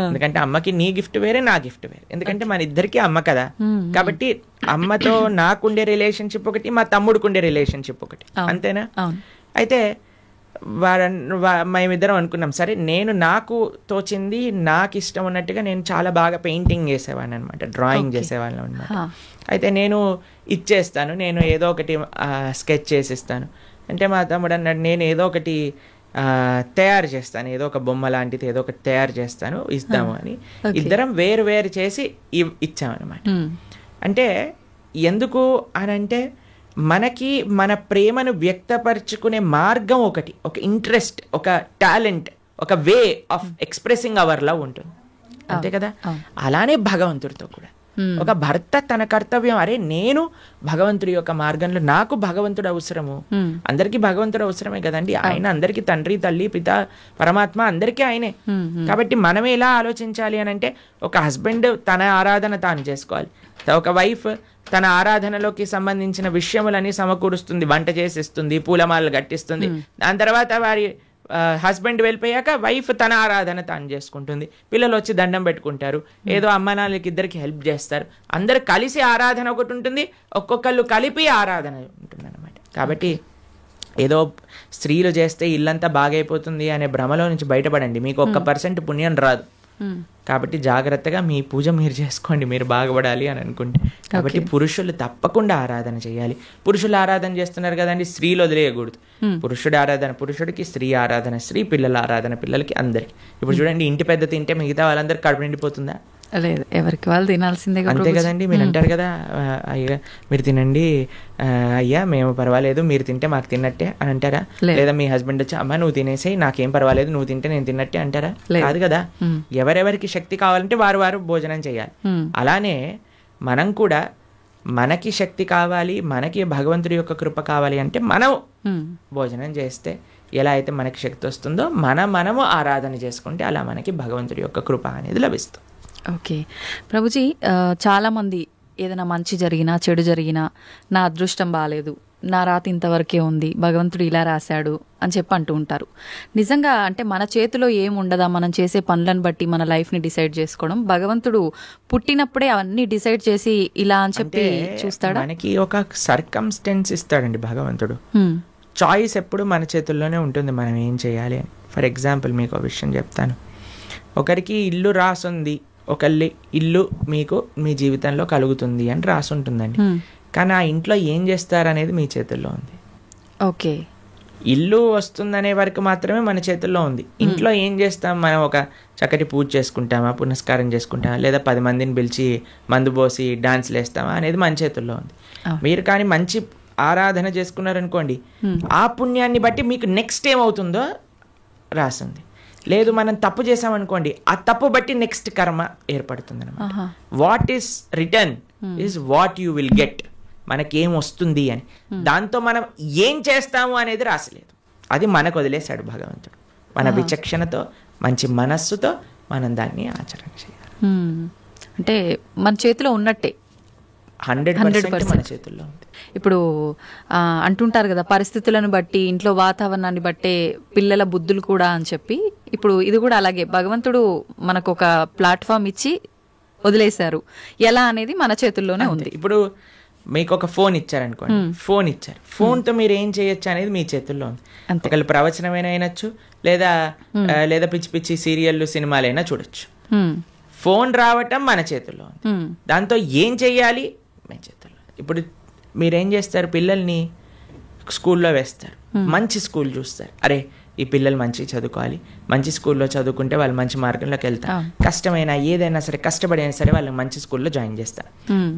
ఎందుకంటే అమ్మకి నీ గిఫ్ట్ వేరే, నా గిఫ్ట్ వేరే. ఎందుకంటే మన ఇద్దరికి అమ్మ కదా, కాబట్టి అమ్మతో నాకుండే రిలేషన్షిప్ ఒకటి, మా తమ్ముడికి ఉండే రిలేషన్షిప్ ఒకటి, అంతేనా? అయితే మేమిద్దరం అనుకున్నాం, సరే నేను నాకు తోచింది నాకు ఇష్టం ఉన్నట్టుగా నేను చాలా బాగా పెయింటింగ్ చేసేవాడిని అనమాట, డ్రాయింగ్ చేసేవాళ్ళం అనమాట. అయితే నేను ఇచ్చేస్తాను, నేను ఏదో ఒకటి స్కెచ్ చేసిస్తాను అంటే మా తమ్ముడు అన్నాడు, నేను ఏదో ఒకటి తయారు చేస్తాను, ఏదో ఒక బొమ్మ లాంటిది ఏదో ఒకటి తయారు చేస్తాను, ఇస్తాము అని ఇద్దరం వేరు వేరు చేసి ఇచ్చామన్నమాట. అంటే ఎందుకు అని అంటే మనకి మన ప్రేమను వ్యక్తపరచుకునే మార్గం ఒకటి, ఒక ఇంట్రెస్ట్, ఒక టాలెంట్, ఒక way of expressing hour love ఉంటుంది, అంతే కదా? అలానే భగవంతుడితో కూడా ఒక భర్త తన కర్తవ్యం, అరే నేను భగవంతుడి యొక్క మార్గంలో, నాకు భగవంతుడు అవసరము, అందరికీ భగవంతుడు అవసరమే కదండి, ఆయన అందరికీ తండ్రి తల్లి పిత పరమాత్మ అందరికీ ఆయనే. కాబట్టి మనం ఎలా ఆలోచించాలి అని అంటే, ఒక హస్బెండ్ తన ఆరాధన తాను చేసుకోవాలి, ఒక వైఫ్ తన ఆరాధనలోకి సంబంధించిన విషయములని సమకూరుస్తుంది, వంట చేసిస్తుంది, పూలమాలలు కట్టిస్తుంది. దాని తర్వాత వారి హస్బెండ్ వెళ్ళిపోయాక వైఫ్ తన ఆరాధన తాను చేసుకుంటుంది, పిల్లలు వచ్చి దండం పెట్టుకుంటారు, ఏదో అమ్మ నాన్నలకి ఇద్దరికి హెల్ప్ చేస్తారు, అందరు కలిసి ఆరాధన ఒకటి ఉంటుంది, ఒక్కొక్కళ్ళు కలిపి ఆరాధన ఉంటుంది అనమాట. కాబట్టి ఏదో స్త్రీలు చేస్తే ఇల్లంతా బాగైపోతుంది అనే భ్రమలో నుంచి బయటపడండి, మీకు 1% పుణ్యం రాదు. కాబట్టి జాగ్రత్తగా మీ పూజ మీరు చేసుకోండి, మీరు బాగుపడాలి అని అనుకుంటే. కాబట్టి పురుషులు తప్పకుండా ఆరాధన చేయాలి. పురుషులు ఆరాధన చేస్తున్నారు కదండి, స్త్రీలు వదిలేయకూడదు. పురుషుడి ఆరాధన పురుషుడికి, స్త్రీ ఆరాధన స్త్రీ, పిల్లల ఆరాధన పిల్లలకి, అందరికి. ఇప్పుడు చూడండి, ఇంటి పెద్ద తింటే మిగతా వాళ్ళందరికీ కడుపు నిండిపోతుందా? లేదు, ఎవరికి వాళ్ళు తినాల్సిందే, అంతే కదండి. మీరు అంటారు కదా, అయ్యా మీరు తినండి, అయ్యా మేము పర్వాలేదు, మీరు తింటే మాకు తిన్నట్టే అని అంటారా? లేదా మీ హస్బెండ్ వచ్చి అమ్మ నువ్వు తినేసి నాకేం పర్వాలేదు, నువ్వు తింటే నేను తిన్నట్టే అంటారా? కాదు కదా. ఎవరెవరికి శక్తి కావాలంటే వారు వారు భోజనం చేయాలి. అలానే మనం కూడా మనకి శక్తి కావాలి, మనకి భగవంతుడి యొక్క కృప కావాలి అంటే మనం భోజనం చేస్తే ఎలా అయితే మనకి శక్తి వస్తుందో మనము ఆరాధన చేసుకుంటే అలా మనకి భగవంతుడి యొక్క కృప అనేది లభిస్తుంది. ఓకే ప్రభుజీ, చాలామంది ఏదైనా మంచి జరిగినా చెడు జరిగినా నా అదృష్టం బాగాలేదు, నా రాత ఇంతవరకే ఉంది, భగవంతుడు ఇలా రాశాడు అని చెప్పి అంటూ ఉంటారు. నిజంగా అంటే మన చేతిలో ఏముండదా, మనం చేసే పనులను బట్టి మన లైఫ్ని డిసైడ్ చేసుకోవడం? భగవంతుడు పుట్టినప్పుడే అవన్నీ డిసైడ్ చేసి ఇలా అని చెప్పి చూస్తాడా? మనకి ఒక సర్కమ్స్టెన్స్ ఇస్తాడండి భగవంతుడు. చాయిస్ ఎప్పుడు మన చేతుల్లోనే ఉంటుంది, మనం ఏం చేయాలి అని. ఫర్ ఎగ్జాంపుల్ మీకు ఒక విషయం చెప్తాను. ఒకరికి ఇల్లు రాసుంది, ఒకళ్ళ ఇల్లు మీకు మీ జీవితంలో కలుగుతుంది అని రాసి ఉంటుందండి, కానీ ఆ ఇంట్లో ఏం చేస్తారనేది మీ చేతుల్లో ఉంది. ఓకే, ఇల్లు వస్తుందనే వరకు మాత్రమే మన చేతుల్లో ఉంది. ఇంట్లో ఏం చేస్తాం, మనం ఒక చక్కటి పూజ చేసుకుంటామా, పునస్కారం చేసుకుంటామా, లేదా 10 మందిని పిలిచి మందు పోసి డాన్స్లు వేస్తామా అనేది మన చేతుల్లో ఉంది. మీరు కానీ మంచి ఆరాధన చేసుకున్నారనుకోండి, ఆ పుణ్యాన్ని బట్టి మీకు నెక్స్ట్ ఏమవుతుందో రాసింది. లేదు మనం తప్పు చేసామనుకోండి, ఆ తప్పు బట్టి నెక్స్ట్ కర్మ ఏర్పడుతుంది అనమాట. What is return is what you will get. మనకేం వస్తుంది అని, దాంతో మనం ఏం చేస్తాము అనేది రాసలేదు, అది మనకు వదిలేశాడు భగవంతుడు. మన విచక్షణతో మంచి మనస్సుతో మనం దాన్ని ఆచరణ చేయాలి. అంటే మన చేతిలో ఉన్నట్టే 100% మన చేతుల్లో ఉంది. ఇప్పుడు అంటుంటారు కదా, పరిస్థితులను బట్టి ఇంట్లో వాతావరణాన్ని బట్టే పిల్లల బుద్ధులు కూడా అని చెప్పి, ఇప్పుడు ఇది కూడా అలాగే భగవంతుడు మనకు ఒక ప్లాట్ఫామ్ ఇచ్చి వదిలేశారు, ఎలా అనేది మన చేతుల్లోనే ఉంది. ఇప్పుడు మీకు ఒక ఫోన్ ఇచ్చారనుకోండి, ఫోన్ ఇచ్చారు, ఫోన్తో మీరు ఏం చేయొచ్చు అనేది మీ చేతుల్లో ఉంది. ఒకళ్ళు ప్రవచనమైనా అయినచ్చు, లేదా పిచ్చి పిచ్చి సీరియళ్ళు సినిమాలైనా చూడొచ్చు. ఫోన్ రావటం మన చేతుల్లో ఉంది, దాంతో ఏం చెయ్యాలి మన చేతుల్లో. ఇప్పుడు మీరేం చేస్తారు, పిల్లల్ని స్కూల్లో వేస్తారు, మంచి స్కూల్ చూస్తారు, అరే ఈ పిల్లలు మంచి చదువుకోవాలి, మంచి స్కూల్లో చదువుకుంటే వాళ్ళు మంచి మార్గంలోకి వెళ్తారు, కష్టమైనా ఏదైనా సరే కష్టపడైనా సరే వాళ్ళకి మంచి స్కూల్లో జాయిన్ చేస్తారు.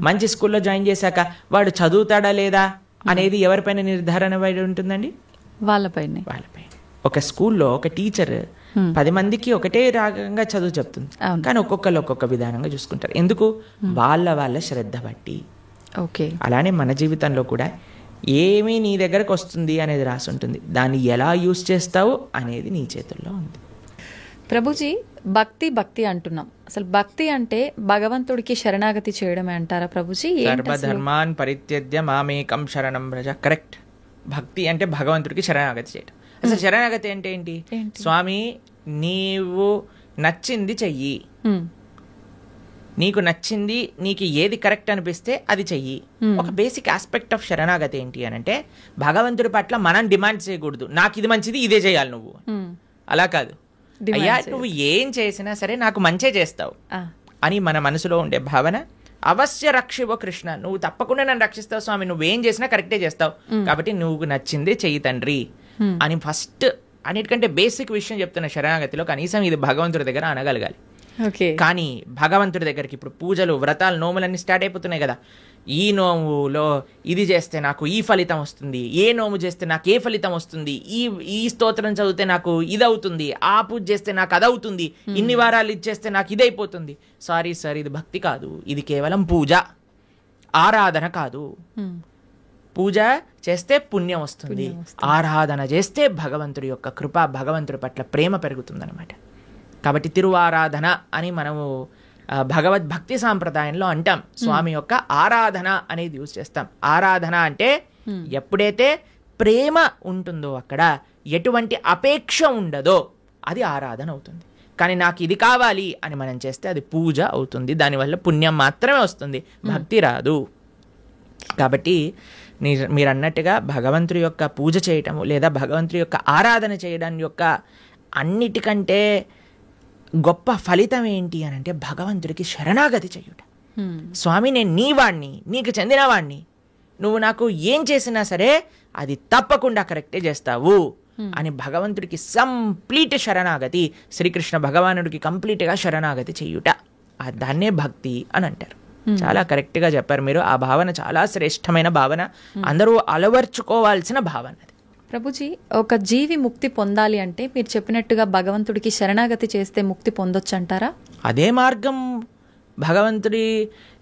మంచి స్కూల్లో జాయిన్ చేశాక వాడు చదువుతాడా లేదా అనేది ఎవరిపైన నిర్ధారణ పడి ఉంటుందండి? వాళ్ళపైన. ఒక స్కూల్లో ఒక టీచర్ 10 మందికి ఒకటే రాగంగా చదువు చెప్తుంది, కానీ ఒక్కొక్కరు ఒక్కొక్క విధానంగా చూసుకుంటారు. ఎందుకు? వాళ్ళ శ్రద్ధ బట్టి. ఓకే, అలానే మన జీవితంలో కూడా ఏమీ నీ దగ్గరకు వస్తుంది అనేది రాసి ఉంటుంది, దాన్ని ఎలా యూజ్ చేస్తావు అనేది నీ చేతుల్లో ఉంది. ప్రభుజీ, భక్తి భక్తి అంటున్నాం, అసలు భక్తి అంటే భగవంతుడికి శరణాగతి చేయడమే అంటారా ప్రభుజీ? సర్వధర్మాన్ పరిత్యజ్య మామేకం శరణం వ్రజ. కరెక్ట్. భక్తి అంటే భగవంతుడికి శరణాగతి చేయడం. అసలు శరణాగతి అంటే ఏంటి? స్వామి, నీవు నచ్చింది చెయ్యి, నీకు నచ్చింది, నీకు ఏది కరెక్ట్ అనిపిస్తే అది చెయ్యి. ఒక బేసిక్ ఆస్పెక్ట్ ఆఫ్ శరణాగతి ఏంటి అని అంటే భగవంతుడి పట్ల మనం డిమాండ్ చేయకూడదు, నాకు ఇది మంచిది ఇదే చేయాలి నువ్వు. అలా కాదు, అయ్యా నువ్వు ఏం చేసినా సరే నాకు మంచే చేస్తావు అని మన మనసులో ఉండే భావన. అవశ్య రక్షివో కృష్ణ, నువ్వు తప్పకుండా నన్ను రక్షిస్తావు స్వామి, నువ్వేం చేసినా కరెక్టే చేస్తావు, కాబట్టి నువ్వు నచ్చిందే చెయ్యి తండ్రి అని ఫస్ట్ అన్నిటికంటే బేసిక్ విషయం చెప్తున్న శరణాగతిలో కనీసం ఇది భగవంతుడి దగ్గర అనగలగాలి. కానీ భగవంతుడి దగ్గరికి ఇప్పుడు పూజలు, వ్రతాలు, నోములన్నీ స్టార్ట్ అయిపోతున్నాయి కదా. ఈ నోములో ఇది చేస్తే నాకు ఈ ఫలితం వస్తుంది, ఏ నోము చేస్తే నాకు ఏ ఫలితం వస్తుంది, ఈ స్తోత్రం చదివితే నాకు ఇది అవుతుంది, ఆ పూజ చేస్తే నాకు అది అవుతుంది, ఇన్ని వారాలు ఇచ్చేస్తే నాకు ఇది అయిపోతుంది. సారీ సార్, ఇది భక్తి కాదు, ఇది కేవలం పూజ, ఆరాధన కాదు. పూజ చేస్తే పుణ్యం వస్తుంది, ఆరాధన చేస్తే భగవంతుడి యొక్క కృప, భగవంతుడి పట్ల ప్రేమ పెరుగుతుందన్నమాట. కాబట్టి తిరువారాధన అని మనము భగవద్భక్తి సాంప్రదాయంలో అంటాం. స్వామి యొక్క ఆరాధన అనేది యూజ్ చేస్తాం. ఆరాధన అంటే ఎప్పుడైతే ప్రేమ ఉంటుందో, అక్కడ ఎటువంటి అపేక్ష ఉండదో అది ఆరాధన అవుతుంది. కానీ నాకు ఇది కావాలి అని మనం చేస్తే అది పూజ అవుతుంది, దానివల్ల పుణ్యం మాత్రమే వస్తుంది, భక్తి రాదు. కాబట్టి మీరు అన్నట్టుగా భగవంతుడి యొక్క పూజ చేయటము లేదా భగవంతుడి యొక్క ఆరాధన చేయడం యొక్క అన్నిటికంటే గొప్ప ఫలితం ఏంటి అని అంటే భగవంతుడికి శరణాగతి చేయుట. స్వామి, నేను నీ వాణ్ణి, నీకు చెందిన వాణ్ణి, నువ్వు నాకు ఏం చేసినా సరే అది తప్పకుండా కరెక్టే చేస్తావు అని భగవంతుడికి కంప్లీట్ శరణాగతి, శ్రీకృష్ణ భగవానుడికి కంప్లీట్గా శరణాగతి చేయుట, దాన్నే భక్తి అని అంటారు. చాలా కరెక్ట్గా చెప్పారు మీరు. ఆ భావన చాలా శ్రేష్టమైన భావన, అందరూ అలవర్చుకోవాల్సిన భావన. ప్రభుజీ, ఒక జీవి ముక్తి పొందాలి అంటే మీరు చెప్పినట్టుగా భగవంతుడికి శరణాగతి చేస్తే ముక్తి పొందొచ్చు అంటారా? అదే మార్గం. భగవంతుడి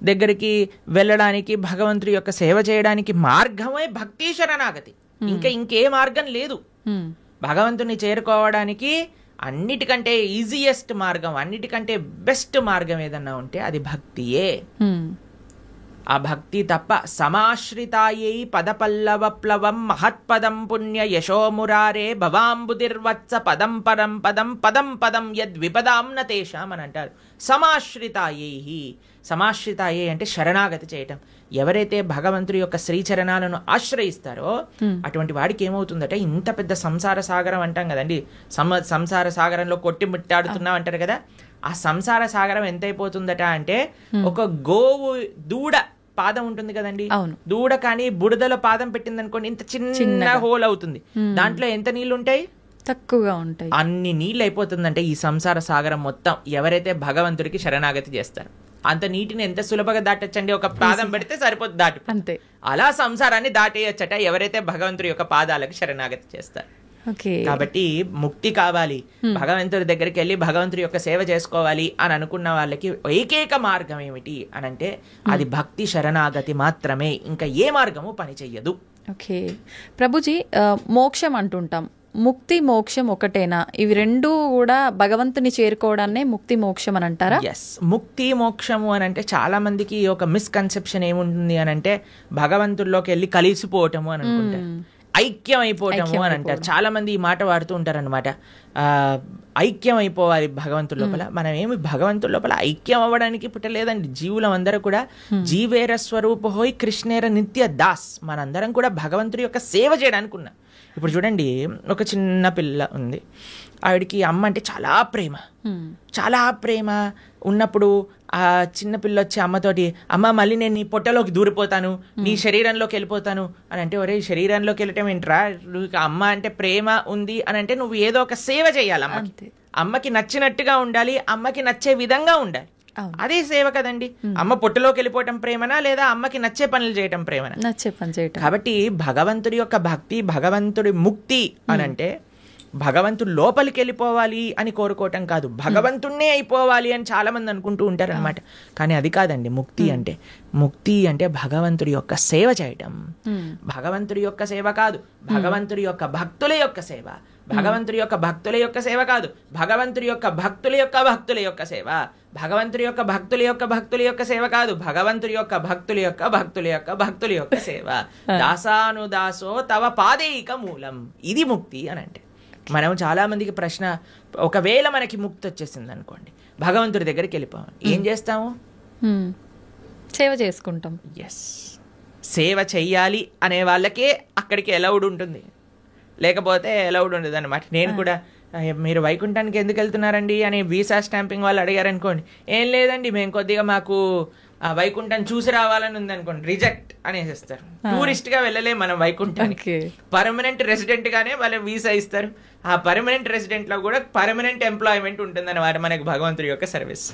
దగ్గరికి వెళ్ళడానికి, భగవంతుడి యొక్క సేవ చేయడానికి మార్గమే భక్తి శరణాగతి. ఇంకే మార్గం లేదు. భగవంతుని చేరుకోవడానికి అన్నిటికంటే ఈజియెస్ట్ మార్గం, అన్నిటికంటే బెస్ట్ మార్గం ఏదన్నా ఉంటే అది భక్తియే. ఆ భక్తి తప్ప సమాశ్రితాయై పదపల్లవప్లవం మహత్పదం పుణ్య యశోమురారే భవాంబుదిర్వత్స పదం పరం పదం పదం పదం యద్విపదాం న తేషాం అని అంటారు. సమాశ్రితాయై అంటే శరణాగతి చేయటం. ఎవరైతే భగవంతుడి యొక్క శ్రీచరణాలను ఆశ్రయిస్తారో అటువంటి వాడికి ఏమవుతుందట, ఇంత పెద్ద సంసార సాగరం అంటాం కదండి, సంసార సాగరంలో కొట్టి ముట్టాడుతున్నాం అంటారు కదా, ఆ సంసార సాగరం ఎంత అయిపోతుందట అంటే ఒక గోవు దూడ పాదం ఉంటుంది కదండి, దూడ కానీ బురదలో పాదం పెట్టింది అనుకోండి, ఇంత చిన్న హోల్ అవుతుంది, దాంట్లో ఎంత నీళ్లు ఉంటాయి? తక్కువగా ఉంటాయి. అన్ని నీళ్ళు అయిపోతుందంటే ఈ సంసార సాగరం మొత్తం ఎవరైతే భగవంతుడికి శరణాగతి చేస్తారు. అంత నీటిని ఎంత సులభంగా దాటొచ్చండి, ఒక పాదం పెడితే సరిపోతుంది, దాటి అంతే. అలా సంసారాన్ని దాటేయచ్చట ఎవరైతే భగవంతుడి యొక్క పాదాలకు శరణాగతి చేస్తారు. కాబట్టి ముక్తి కావాలి, భగవంతుడి దగ్గరికి వెళ్ళి భగవంతుడి యొక్క సేవ చేసుకోవాలి అని అనుకున్న వాళ్ళకి ఏకైక మార్గం ఏమిటి అని అంటే అది భక్తి శరణాగతి మాత్రమే, ఇంకా ఏ మార్గము పని చెయ్యదు. ఓకే ప్రభుజీ, మోక్షం అంటుంటాం, ముక్తి మోక్షం ఒకటేనా? ఇవి రెండూ కూడా భగవంతుని చేరుకోవడాన్నే ముక్తి మోక్షం అని అంటారా? ఎస్, ముక్తి మోక్షము అని అంటే చాలా మందికి ఒక మిస్కన్సెప్షన్ ఏముంటుంది అని అంటే భగవంతుల్లోకి వెళ్ళి కలిసిపోవటము అని అనుకుంటారు, ఐక్యం అయిపోవటము అని అంటారు. చాలా మంది ఈ మాట వాడుతూ ఉంటారు అనమాట. ఐక్యం అయిపోవాలి భగవంతుడి లోపల. మనం ఏమి భగవంతుడి లోపల ఐక్యం అవ్వడానికి పుట్టలేదండి. జీవులం అందరూ కూడా జీవేర స్వరూప హోయ్ కృష్ణేర నిత్య దాస్, మనందరం కూడా భగవంతుడి యొక్క సేవ చేయడానికి ఉన్నాం. ఇప్పుడు చూడండి, ఒక చిన్న పిల్ల ఉంది, ఆవిడికి అమ్మ అంటే చాలా ప్రేమ ఉన్నప్పుడు ఆ చిన్న పిల్ల వచ్చి అమ్మతోటి, అమ్మ మళ్ళీ నేను నీ పొట్టలోకి దూరిపోతాను, నీ శరీరంలోకి వెళ్ళిపోతాను అని అంటే, ఒరే శరీరంలోకి వెళ్ళటం ఏంట్రా, అమ్మ అంటే ప్రేమ ఉంది అని అంటే నువ్వు ఏదో ఒక సేవ చేయాలి, అమ్మకి నచ్చినట్టుగా ఉండాలి, అమ్మకి నచ్చే విధంగా ఉండాలి, అదే సేవ కదండి. అమ్మ పొట్టులోకి వెళ్ళిపోవటం ప్రేమనా లేదా అమ్మకి నచ్చే పనులు చేయటం ప్రేమనా? నచ్చే పని చేయటం. కాబట్టి భగవంతుడి యొక్క భక్తి, భగవంతుడి ముక్తి అని అంటే భగవంతుడు లోపలికి వెళ్ళిపోవాలి అని కోరుకోవటం కాదు, భగవంతుణ్ణే అయిపోవాలి అని చాలా మంది అనుకుంటూ ఉంటారు అనమాట. కానీ అది కాదండి ముక్తి అంటే. ముక్తి అంటే భగవంతుడి యొక్క సేవ చేయటం. భగవంతుడి యొక్క సేవ కాదు, భగవంతుడి యొక్క భక్తుల యొక్క సేవ, భగవంతుడి యొక్క భక్తుల యొక్క సేవ కాదు, భగవంతుడి యొక్క భక్తుల యొక్క భక్తుల యొక్క సేవ. భగవంతుడి యొక్క భక్తుల యొక్క భక్తుల యొక్క సేవ కాదు, భగవంతుడి యొక్క భక్తుల యొక్క భక్తుల యొక్క భక్తుల యొక్క సేవ. దాసానుదాసో తవ పాదేయిక మూలం, ఇది ముక్తి అని అంటే. మనం చాలా మందికి ప్రశ్న, ఒకవేళ మనకి ముక్తి వచ్చేసింది అనుకోండి, భగవంతుడి దగ్గరికి వెళ్ళిపోవాలి, ఏం చేస్తాము? సేవ చేసుకుంటాం. ఎస్, సేవ చెయ్యాలి అనే వాళ్ళకే అక్కడికి అలౌడ్ ఉంటుంది, లేకపోతే అలౌడ్ ఉండదు అనమాట. నేను కూడా మీరు వైకుంఠానికి ఎందుకు వెళ్తున్నారండి అని వీసా స్టాంపింగ్ వాళ్ళు అడిగారు అనుకోండి, ఏం లేదండి మేము కొద్దిగా మాకు వైకుంఠం చూసి రావాలని ఉంది అనుకోండి, రిజెక్ట్ అనేసిస్తారు. టూరిస్ట్ గా వెళ్ళలే మనం వైకుంఠానికి, పర్మనెంట్ రెసిడెంట్ గానే వాళ్ళు వీసా ఇస్తారు. ఆ పర్మనెంట్ రెసిడెంట్ లో కూడా పర్మనెంట్ ఎంప్లాయ్మెంట్ ఉంటుంది అన్నమాట మనకి భగవంతుడి యొక్క సర్వీస్.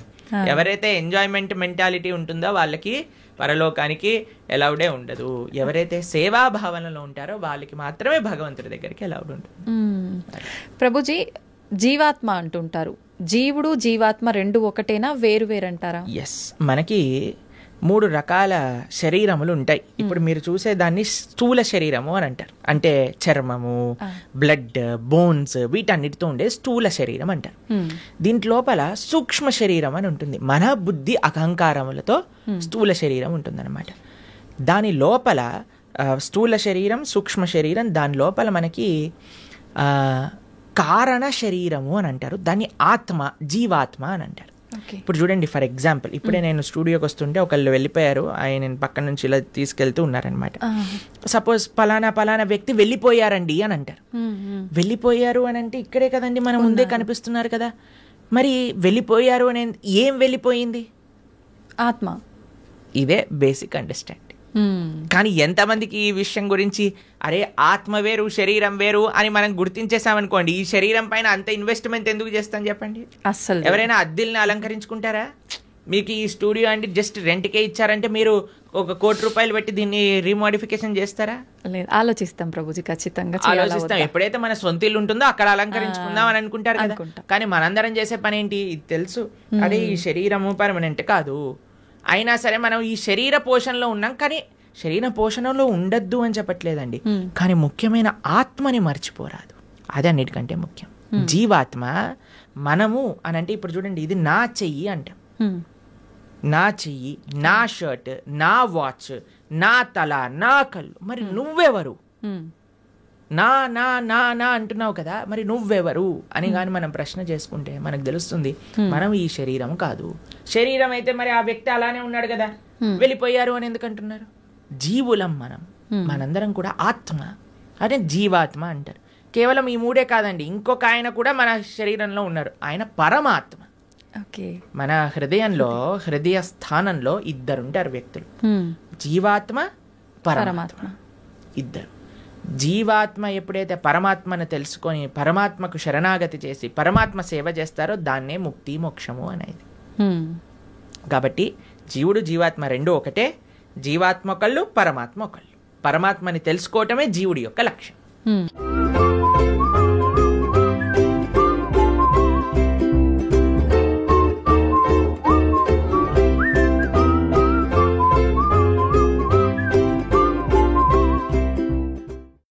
ఎవరైతే ఎంజాయ్మెంట్ మెంటాలిటీ ఉంటుందో వాళ్ళకి పరలోకానికి అలౌడే ఉండదు. ఎవరైతే సేవా భావనలో ఉంటారో వాళ్ళకి మాత్రమే భగవంతుడి దగ్గరికి అలౌడ్ ఉంటుంది. ప్రభుజీ, జీవాత్మ అంటుంటారు, జీవుడు జీవాత్మ రెండు ఒకటేనా, వేరు వేరంటారా? ఎస్, మనకి 3 రకాల శరీరములు ఉంటాయి. ఇప్పుడు మీరు చూసే దాన్ని స్థూల శరీరము అని అంటారు. అంటే చర్మము, బ్లడ్, బోన్స్ వీటన్నిటితో ఉండే స్థూల శరీరం అంటారు. దీంట్ లోపల సూక్ష్మ శరీరం అని ఉంటుంది. మన బుద్ధి అహంకారములతో స్థూల శరీరం ఉంటుంది అనమాట. దాని లోపల స్థూల శరీరం, సూక్ష్మ శరీరం, దాని లోపల మనకి కారణ శరీరము అని అంటారు. దాన్ని ఆత్మ, జీవాత్మ అని అంటారు. ఇప్పుడు చూడండి, ఫర్ ఎగ్జాంపుల్ ఇప్పుడే నేను స్టూడియోకి వస్తుంటే ఒకళ్ళు వెళ్ళిపోయారు, ఆయన పక్కన నుంచి ఇలా తీసుకెళ్తూ ఉన్నారనమాట. సపోజ్ పలానా వ్యక్తి వెళ్ళిపోయారండి అని అంటారు. వెళ్ళిపోయారు అని అంటే ఇక్కడే కదండి మన ముందే కనిపిస్తున్నారు కదా. మరి వెళ్ళిపోయారు అని ఏం వెళ్ళిపోయింది? ఆత్మ. ఇదే బేసిక్ అండర్స్టాండింగ్. కానీ ఎంతమందికి ఈ విషయం గురించి, అరే ఆత్మ వేరు శరీరం వేరు అని మనం గుర్తించేసామనుకోండి, ఈ శరీరం పైన అంత ఇన్వెస్ట్మెంట్ ఎందుకు చేస్తాం చెప్పండి? అస్సలు ఎవరైనా అద్దెల్ని అలంకరించుకుంటారా? మీకు ఈ స్టూడియో అంటే జస్ట్ రెంట్కే ఇచ్చారంటే మీరు ఒక ₹1 కోటి పెట్టి దీన్ని రీమోడిఫికేషన్ చేస్తారా? లేదు, ఆలోచిస్తాం ప్రభుజీ, ఖచ్చితంగా ఆలోచిస్తాం. ఎప్పుడైతే మన సొంత ఇల్లు ఉంటుందో అక్కడ అలంకరించుకుందాం అని అనుకుంటారు కదా. కానీ మనందరం చేసే పని ఏంటి? ఇది తెలుసు, అదే ఈ శరీరము పర్మనెంట్ కాదు, అయినా సరే మనం ఈ శరీర పోషణలో ఉన్నాం. కానీ శరీర పోషణలో ఉండద్దు అని చెప్పట్లేదండి, కానీ ముఖ్యమైన ఆత్మని మర్చిపోరాదు. అది అన్నిటికంటే ముఖ్యం. జీవాత్మ మనము అని అంటే, ఇప్పుడు చూడండి, ఇది నా చెయ్యి అంటాం, నా చెయ్యి, నా షర్ట్, నా వాచ్, నా తల, నా కళ్ళు. మరి నువ్వెవరు? నా నా నా నా అంటున్నావు కదా, మరి నువ్వెవరు అని కానీ మనం ప్రశ్న చేసుకుంటే మనకు తెలుస్తుంది మనం ఈ శరీరం కాదు. శరీరం అయితే మరి ఆ వ్యక్తి అలానే ఉన్నాడు కదా, వెళ్ళిపోయారు అని ఎందుకు అంటున్నారు? జీవులం మనం, మనందరం కూడా ఆత్మ, అదే జీవాత్మ అంటారు. కేవలం ఈ 3 కాదండి, ఇంకొక ఆయన కూడా మన శరీరంలో ఉన్నారు, ఆయన పరమాత్మ. మన హృదయంలో, హృదయ స్థానంలో 2 ఉంటారు వ్యక్తులు, జీవాత్మ, పరమాత్మ, 2. జీవాత్మ ఎప్పుడైతే పరమాత్మను తెలుసుకొని పరమాత్మకు శరణాగతి చేసి పరమాత్మ సేవ చేస్తారో దాన్నే ముక్తి మోక్షము అనేది. కాబట్టి జీవుడు జీవాత్మ 2 ఒకటే. జీవాత్మ ఒకళ్ళు, పరమాత్మ ఒకళ్ళు. పరమాత్మని తెలుసుకోవటమే జీవుడి యొక్క లక్ష్యం.